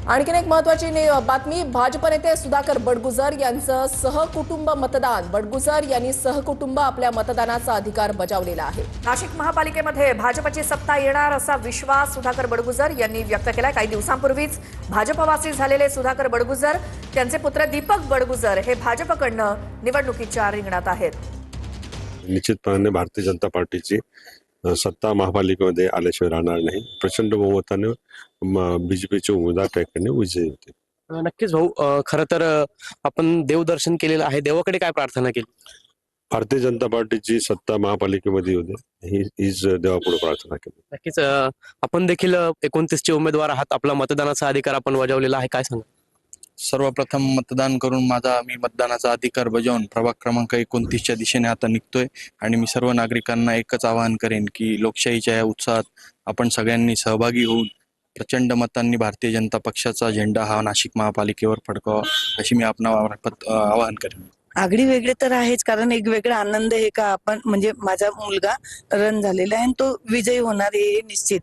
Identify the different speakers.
Speaker 1: आणखीन एक महत्त्वाची बातमी, भाजप नेते सुधाकर बडगुजर यांचं सहकुटुंब मतदान. बडगुजर यांनी सहकुटुंब आपल्या मतदानाचा अधिकार बजावलेला आहे. नाशिक महापालिकेमध्ये भाजपची सत्ता येणार असा विश्वास सुधाकर बडगुजर यांनी व्यक्त केलाय. काही दिवसांपूर्वीच भाजपवासी झालेले सुधाकर बडगुजर, त्यांचे पुत्र दीपक बडगुजर हे भाजपकडनं निवडणुकीच्या रिंगणात आहेत.
Speaker 2: निश्चितपणे भारतीय जनता पार्टीची सत्ता महापालिकेमध्ये आल्याशिवाय राहणार नाही. प्रचंड बहुमताने बीजेपीचे उमेदवार त्याकडे विजयी होते.
Speaker 3: नक्कीच भाऊ, खरं तर आपण देवदर्शन केलेलं आहे. देवाकडे काय प्रार्थना केली?
Speaker 2: भारतीय जनता पार्टीची सत्ता महापालिकेमध्ये होते हीच देवापुढे प्रार्थना केली.
Speaker 3: नक्कीच आपण देखील 29 चे उमेदवार आहात. आपला मतदानाचा अधिकार आपण बजावलेला आहे, काय सांगा?
Speaker 4: सर्वप्रथम मतदान करून मी मतदानाचा अधिकार बजावून प्रभाग क्रमांक 29च्या दिशेने आता निघतोय आणि मी सर्व नागरिकांना एकच आवाहन करेन की लोकशाहीच्या या उत्साहात आपण सगळ्यांनी सहभागी होऊन प्रचंड मतांनी भारतीय जनता पक्षाचा झेंडा हा नाशिक महापालिकेवर फडकावा अशी मी आवाहन करेन.
Speaker 5: आगळी वेगळे तर आहेच, कारण एक वेगळा आनंद आहे का आपण म्हणजे माझा मुलगा रन झालेला आहे आणि तो विजयी होणार हे निश्चित.